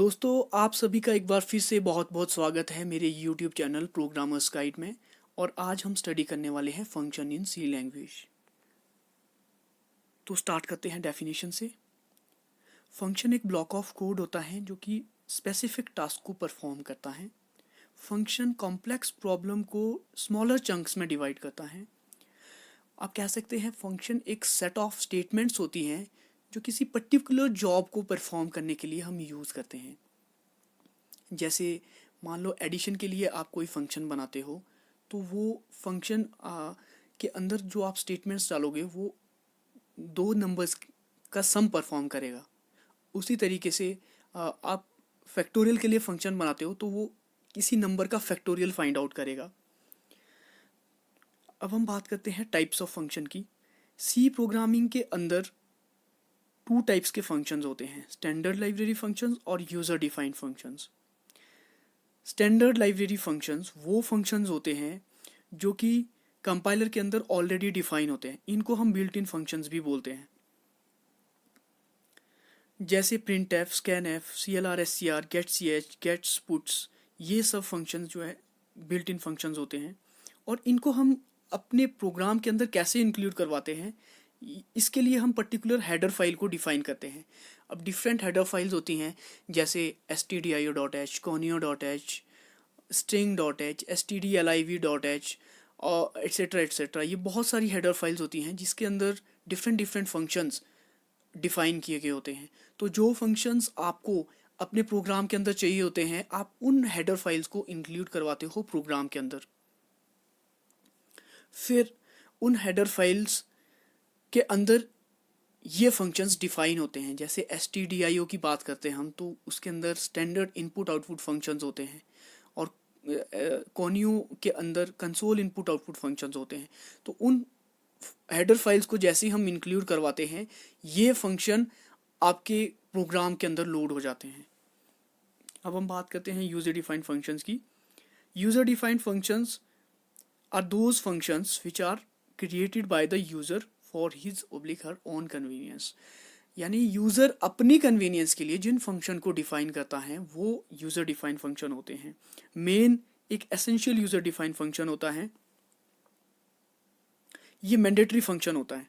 दोस्तों, आप सभी का एक बार फिर से बहुत बहुत स्वागत है मेरे YouTube चैनल प्रोग्रामर्स गाइड में। और आज हम स्टडी करने वाले हैं फंक्शन इन सी लैंग्वेज। तो स्टार्ट करते हैं डेफिनेशन से। फंक्शन एक ब्लॉक ऑफ कोड होता है जो कि स्पेसिफिक टास्क को परफॉर्म करता है। फंक्शन कॉम्प्लेक्स प्रॉब्लम को स्मॉलर चंक्स में डिवाइड करता है। आप कह सकते हैं फंक्शन एक सेट ऑफ स्टेटमेंट्स होती हैं जो किसी पर्टिकुलर जॉब को परफॉर्म करने के लिए हम यूज़ करते हैं। जैसे मान लो एडिशन के लिए आप कोई फंक्शन बनाते हो, तो वो फंक्शन के अंदर जो आप स्टेटमेंट्स डालोगे वो दो नंबर्स का सम परफॉर्म करेगा। उसी तरीके से आप फैक्टोरियल के लिए फंक्शन बनाते हो तो वो किसी नंबर का फैक्टोरियल फाइंड आउट करेगा। अब हम बात करते हैं टाइप्स ऑफ फंक्शन की। सी प्रोग्रामिंग के अंदर टू टाइप्स के फंक्शंस होते हैं, स्टैंडर्ड लाइब्रेरी फंक्शंस और user defined functions. Standard library functions वो फंक्शंस होते हैं जो कि कंपाइलर के अंदर ऑलरेडी डिफाइन होते हैं। इनको हम बिल्ट इन फंक्शंस भी बोलते हैं, जैसे print F, scan F, C L R, S C R, get C H, gets, puts. ये सब फंक्शंस जो है बिल्ट इन फंक्शंस होते हैं। और इनको हम अपने प्रोग्राम के अंदर कैसे इंक्लूड करवाते हैं, इसके लिए हम पर्टिकुलर हेडर फाइल को डिफाइन करते हैं। अब डिफरेंट हेडर फाइल्स होती हैं, जैसे stdio.h, conio.h, string.h, stdliv.h और एट्सेट्रा एट्सेट्रा। ये बहुत सारी हेडर फाइल्स होती हैं जिसके अंदर डिफरेंट डिफरेंट फंक्शंस डिफाइन किए गए होते हैं। तो जो फंक्शंस आपको अपने प्रोग्राम के अंदर चाहिए होते हैं, आप उन हेडर फाइल्स को इंक्लूड करवाते हो प्रोग्राम के अंदर। फिर उन हेडर फाइल्स के अंदर ये फंक्शंस डिफाइन होते हैं। जैसे stdio की बात करते हैं हम, तो उसके अंदर स्टैंडर्ड इनपुट आउटपुट फंक्शंस होते हैं। और कोनियो के अंदर कंसोल इनपुट आउटपुट फंक्शंस होते हैं। तो उन हेडर फाइल्स को जैसे ही हम इंक्लूड करवाते हैं, ये फंक्शन आपके प्रोग्राम के अंदर लोड हो जाते हैं। अब हम बात करते हैं यूजर डिफाइंड फंक्शंस की। User defined functions are those functions which are created by the user for his oblique her own convenience. यानी यूज़र अपनी कन्वीनियंस के लिए जिन फंक्शन को डिफाइन करता है वो यूज़र डिफाइंड फंक्शन होते हैं। मेन एक एसेंशियल यूज़र डिफाइंड फंक्शन होता है, ये मैंडेटरी फंक्शन होता है।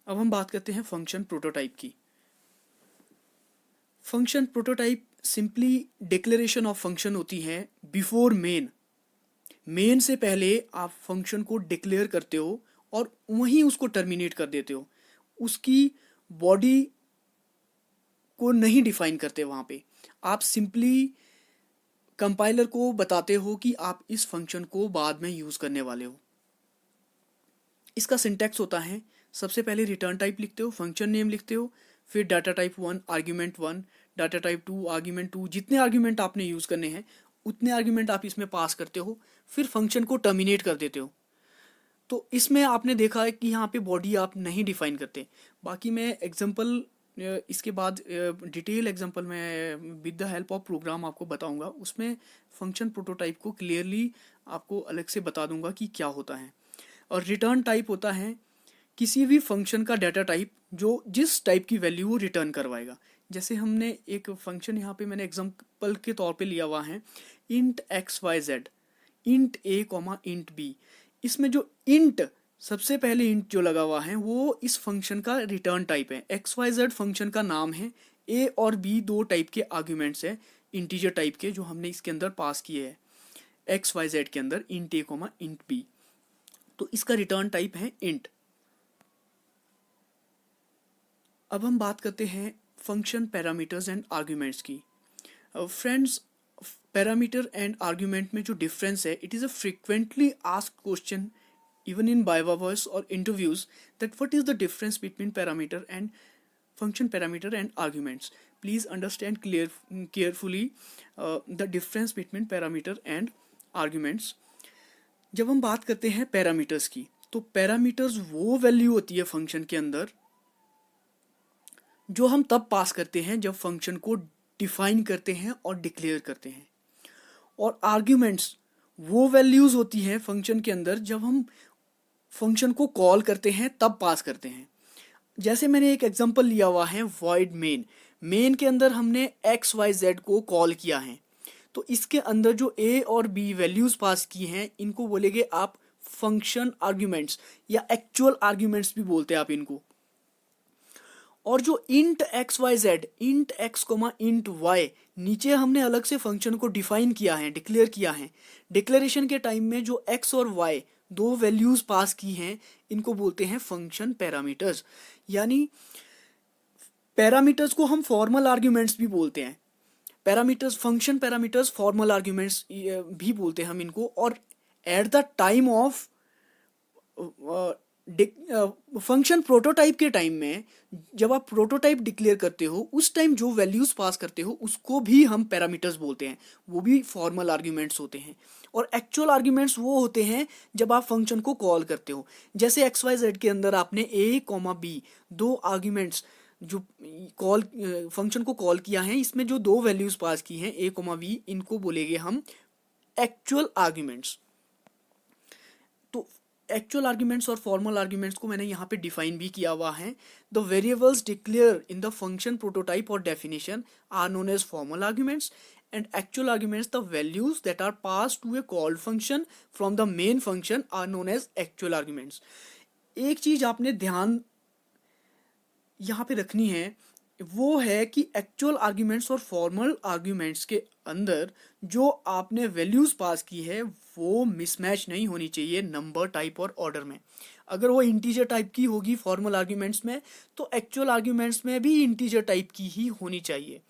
अब हम बात करते हैं फंक्शन प्रोटोटाइप की। Function prototype simply declaration of function होती है बिफोर मेन। मेन से पहले आप फंक्शन को डिक्लेयर करते हो और वहीं उसको टर्मिनेट कर देते हो। उसकी बॉडी को नहीं डिफाइन करते। वहाँ पे आप सिंपली कंपाइलर को बताते हो कि आप इस फंक्शन को बाद में यूज़ करने वाले हो। इसका सिंटैक्स होता है, सबसे पहले रिटर्न टाइप लिखते हो, फंक्शन नेम लिखते हो, फिर data type 1 argument 1, data type 2 argument 2। जितने आर्ग्यूमेंट आपने यूज़ करने हैं उतने आर्ग्यूमेंट आप इसमें पास करते हो, फिर फंक्शन को टर्मिनेट कर देते हो। तो इसमें आपने देखा है कि यहाँ पे बॉडी आप नहीं डिफाइन करते। बाकी मैं एग्जांपल इसके बाद डिटेल एग्जांपल मैं with the help of program आपको बताऊंगा। उसमें फंक्शन प्रोटोटाइप को क्लियरली आपको अलग से बता दूंगा कि क्या होता है। और रिटर्न टाइप होता है किसी भी फंक्शन का डाटा टाइप जो जिस टाइप की वैल्यू वो रिटर्न करवाएगा। जैसे हमने एक फंक्शन यहाँ पे मैंने एग्जांपल के तौर पे लिया हुआ है, int xyz, int a comma int b। इसमें जो इंट सबसे पहले इंट जो लगा हुआ है वो इस फंक्शन का रिटर्न टाइप है। xyz फंक्शन का नाम है, a और b दो टाइप के आर्ग्यूमेंट्स है इंटीजर टाइप के जो हमने इसके अंदर पास किए हैं xyz के अंदर, int a comma int b। तो इसका रिटर्न टाइप है इंट। अब हम बात करते हैं फंक्शन पैरामीटर्स एंड आर्ग्यूमेंट्स की। फ्रेंड्स, पैरामीटर एंड आर्ग्यूमेंट में जो डिफरेंस है, it is a frequently asked question even in viva voice or interviews, that what is the difference between parameter and function parameter and arguments. Please understand carefully the difference between parameter and arguments. जब हम बात करते हैं parameters की, तो parameters वो value होती है फंक्शन के अंदर जो हम तब पास करते हैं जब फंक्शन को डिफाइन करते हैं और डिक्लेयर करते हैं। और आर्ग्यूमेंट्स वो वैल्यूज होती हैं फंक्शन के अंदर जब हम फंक्शन को कॉल करते हैं तब पास करते हैं। जैसे मैंने एक एग्जांपल लिया हुआ है void main। मेन के अंदर हमने एक्स वाई जेड को कॉल किया है, तो इसके अंदर जो ए और बी वैल्यूज पास की हैं इनको बोलेंगे आप फंक्शन आर्ग्यूमेंट्स या एक्चुअल आर्ग्यूमेंट्स भी बोलते हैं आप इनको। और जो int X Y Z, int X comma int Y, नीचे हमने अलग से फंक्शन को डिफाइन किया है, डिक्लेयर किया है। डिक्लेरेशन के टाइम में जो एक्स और वाई दो वैल्यूज पास की हैं इनको बोलते हैं फंक्शन पैरामीटर्स। यानी पैरामीटर्स को हम फॉर्मल आर्ग्यूमेंट्स भी बोलते हैं, parameters, function parameters formal arguments भी बोलते हैं हम इनको। और at the time of function prototype के टाइम में जब आप प्रोटोटाइप डिक्लेयर करते हो उस टाइम जो वैल्यूज पास करते हो उसको भी हम पैरामीटर्स बोलते हैं, वो भी फॉर्मल आर्ग्यूमेंट्स होते हैं। और एक्चुअल आर्ग्यूमेंट्स वो होते हैं जब आप फंक्शन को कॉल करते हो, जैसे एक्स वाई जेड के अंदर आपने ए कॉमा बी दो आर्ग्यूमेंट्स जो कॉल फंक्शन को कॉल किया है, इसमें जो दो वैल्यूज पास की हैं ए कॉमा बी, इनको बोलेंगे हम एक्चुअल आर्ग्यूमेंट्स। तो एक्चुअल आर्ग्यूमेंट्स और फॉर्मल आर्ग्यूमेंट्स को मैंने यहाँ पे डिफाइन भी किया हुआ है। The variables declare in the function prototype और definition are known as formal arguments and actual arguments the values that are pass to a called function from the main function are known as actual arguments. एक चीज आपने ध्यान यहाँ पे रखनी है, वो है कि एक्चुअल आर्ग्यूमेंट्स और फॉर्मल आर्ग्यूमेंट्स के अंदर जो आपने वैल्यूज पास की है वो मिसमैच नहीं होनी चाहिए नंबर टाइप और ऑर्डर में। अगर वो इंटीजर टाइप की होगी फॉर्मल आर्ग्यूमेंट्स में, तो एक्चुअल आर्ग्यूमेंट्स में भी इंटीजर टाइप की ही होनी चाहिए।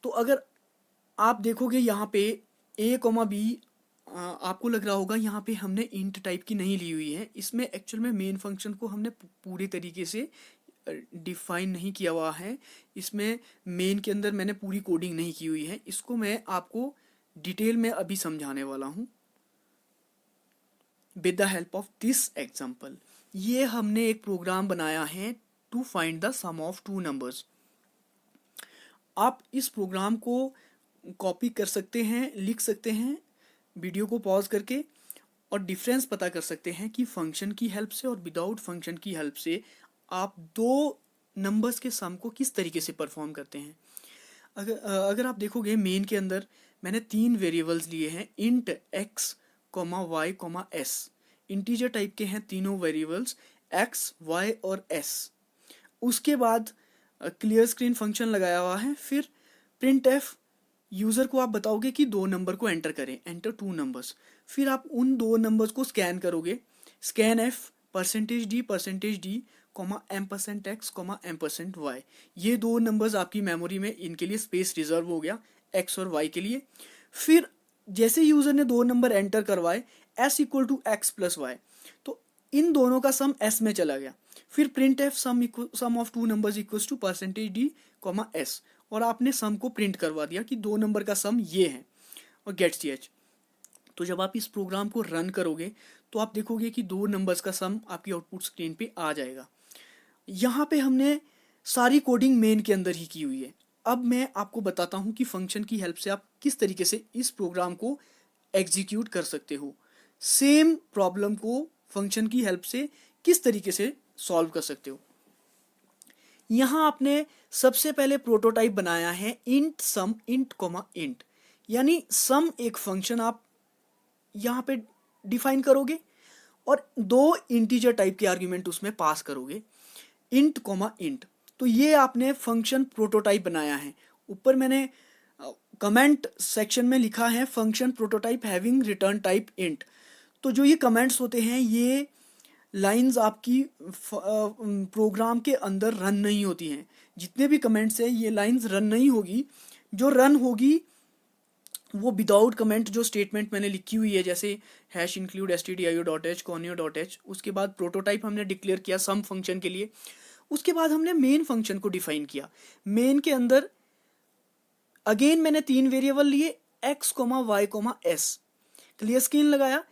तो अगर आप देखोगे यहाँ पे ए कॉमा बी, आपको लग रहा होगा यहाँ पे हमने इंट टाइप की नहीं ली हुई है, इसमें एक्चुअल में मेन फंक्शन को हमने पूरी तरीके से डिफाइन नहीं किया हुआ है। इसमें मेन के अंदर मैंने पूरी कोडिंग नहीं की हुई है, इसको मैं आपको डिटेल में अभी समझाने वाला हूँ with the help of this example. ये हमने एक प्रोग्राम बनाया है to find the sum of two numbers. आप इस प्रोग्राम को कॉपी कर सकते हैं, लिख सकते हैं वीडियो को पॉज करके, और डिफरेंस पता कर सकते हैं कि फंक्शन की हेल्प से और विदाउट फंक्शन की हेल्प से आप दो नंबर्स के सम को किस तरीके से परफॉर्म करते हैं। अगर आप देखोगे मेन के अंदर मैंने तीन वेरिएबल्स लिए हैं, int x comma y comma s. Integer type के हैं तीनों वेरिएबल्स एक्स वाई और एस। उसके बाद क्लियर स्क्रीन फंक्शन लगाया हुआ है, फिर प्रिंट एफ, यूज़र को आप बताओगे कि दो नंबर को एंटर करें, एंटर टू नंबर्स। फिर आप उन दो नंबर्स को स्कैन करोगे, scan f percentage D comma %x comma %y। ये दो नंबर्स आपकी मेमोरी में, इनके लिए स्पेस रिजर्व हो गया x और y के लिए। फिर जैसे यूज़र ने दो नंबर एंटर करवाए s equal to x plus y, तो इन दोनों का सम s में चला गया। फिर print f sum of two numbers equals to %d comma s, और आपने सम को प्रिंट करवा दिया कि दो नंबर का सम ये है, और गेट ch। तो जब आप इस प्रोग्राम को रन करोगे तो आप देखोगे कि दो नंबर्स का सम आपकी आउटपुट स्क्रीन पे आ जाएगा। यहाँ पे हमने सारी कोडिंग मेन के अंदर ही की हुई है। अब मैं आपको बताता हूँ कि फंक्शन की हेल्प से आप किस तरीके से इस प्रोग्राम को एग्जीक्यूट कर सकते हो, सेम प्रॉब्लम को फंक्शन की हेल्प से किस तरीके से सॉल्व कर सकते हो। यहाँ आपने सबसे पहले प्रोटोटाइप बनाया है इंट सम इंट कॉमा इंट, यानी सम एक फंक्शन आप यहाँ पे डिफाइन करोगे और दो इंटीजर टाइप के आर्ग्यूमेंट उसमें पास करोगे, इंट कॉमा इंट। तो ये आपने फंक्शन प्रोटोटाइप बनाया है। ऊपर मैंने कमेंट सेक्शन में लिखा है function prototype having return type int. तो जो ये कमेंट्स होते हैं ये लाइंस आपकी प्रोग्राम के अंदर रन नहीं होती हैं। जितने भी कमेंट्स हैं ये लाइंस रन नहीं होगी, जो रन होगी वो विदाउट कमेंट जो स्टेटमेंट मैंने लिखी हुई है, जैसे हैश इंक्लूड stdio.h conio.h। उसके बाद प्रोटोटाइप हमने डिक्लेयर किया सम फंक्शन के लिए, उसके बाद हमने मेन फंक्शन को डिफाइन किया। मेन के अंदर अगेन मैंने तीन वेरिएबल लिए x y s, clear screen लगाया।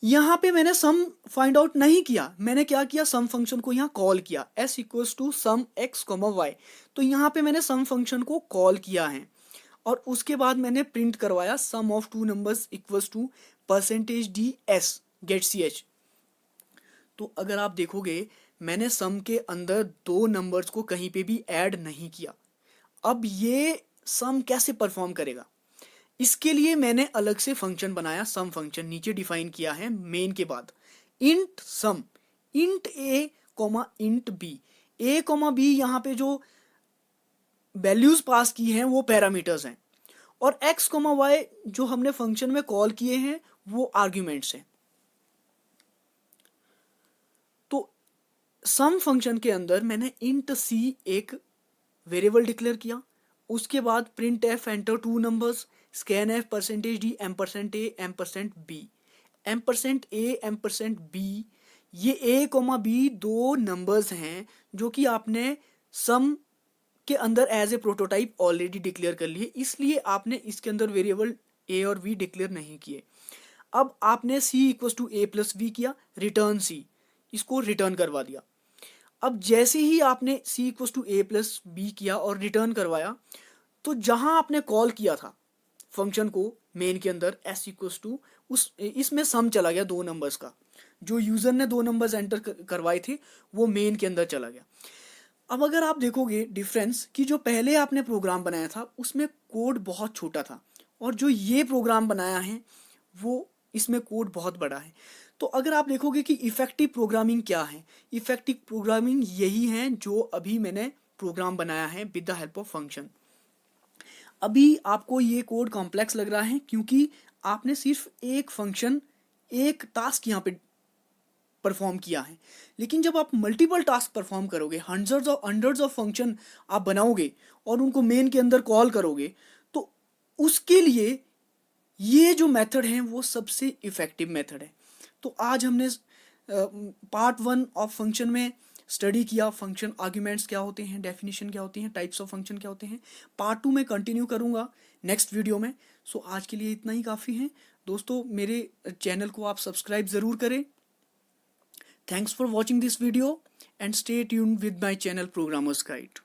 यहाँ पे मैंने सम फाइंड आउट नहीं किया, मैंने क्या किया, सम फंक्शन को यहाँ कॉल किया s equals to sum x y। तो यहाँ पे मैंने सम फंक्शन को कॉल किया है और उसके बाद मैंने प्रिंट करवाया sum of two numbers equals to %ds get ch। तो अगर आप देखोगे मैंने सम के अंदर दो नंबर्स को कहीं पे भी ऐड नहीं किया। अब ये सम कैसे परफॉर्म करेगा, इसके लिए मैंने अलग से फंक्शन बनाया, सम फंक्शन नीचे डिफाइन किया है मेन के बाद। इंट सम, इंट ए कॉमा इंट बी, ए कॉमा बी यहाँ पे जो वैल्यूज पास की हैं वो पैरामीटर्स हैं, और एक्स कॉमा वाई जो हमने फंक्शन में कॉल किए हैं वो आर्ग्यूमेंट्स हैं। तो सम फंक्शन के अंदर मैंने इंट सी एक वेरिएबल डिक्लेयर किया, उसके बाद print f enter two numbers, scan f percentage d एम% ए एम% बी, एम% ए एम% बी, ये ए कॉमा बी दो नंबर्स हैं जो कि आपने सम के अंदर as a prototype already declare कर लिए, इसलिए आपने इसके अंदर वेरिएबल ए और वी डिक्लेयर नहीं किए। अब आपने c equal to a plus b किया, रिटर्न सी, इसको रिटर्न करवा दिया। अब जैसे ही आपने c equal to a plus b किया और रिटर्न करवाया, तो जहां आपने कॉल किया था फंक्शन को मेन के अंदर एस इक्वल टू, उस इसमें सम चला गया दो नंबर्स का, जो यूजर ने दो नंबर्स एंटर करवाए थे वो मेन के अंदर चला गया। अब अगर आप देखोगे डिफरेंस कि जो पहले आपने प्रोग्राम बनाया था उसमें कोड बहुत छोटा था, और जो ये प्रोग्राम बनाया है वो इसमें कोड बहुत बड़ा है। तो अगर आप देखोगे कि इफेक्टिव प्रोग्रामिंग क्या है, इफेक्टिव प्रोग्रामिंग यही है जो अभी मैंने प्रोग्राम बनाया है with the help of function. अभी आपको ये कोड कॉम्प्लेक्स लग रहा है क्योंकि आपने सिर्फ एक फंक्शन, एक टास्क यहाँ पे परफॉर्म किया है, लेकिन जब आप मल्टीपल टास्क परफॉर्म करोगे, हंड्रेड्स ऑफ फंक्शन आप बनाओगे और उनको मेन के अंदर कॉल करोगे, तो उसके लिए ये जो मेथड है वो सबसे इफेक्टिव मेथड है। तो आज हमने पार्ट 1 ऑफ फंक्शन में स्टडी किया, फंक्शन आर्ग्यूमेंट्स क्या होते हैं, डेफिनेशन क्या होती हैं, टाइप्स ऑफ फंक्शन क्या होते हैं। पार्ट 2 में कंटिन्यू करूंगा नेक्स्ट वीडियो में। सो आज के लिए इतना ही काफ़ी है दोस्तों। मेरे चैनल को आप सब्सक्राइब ज़रूर करें। Thanks for watching this video and stay tuned with my channel Programmer's Guide.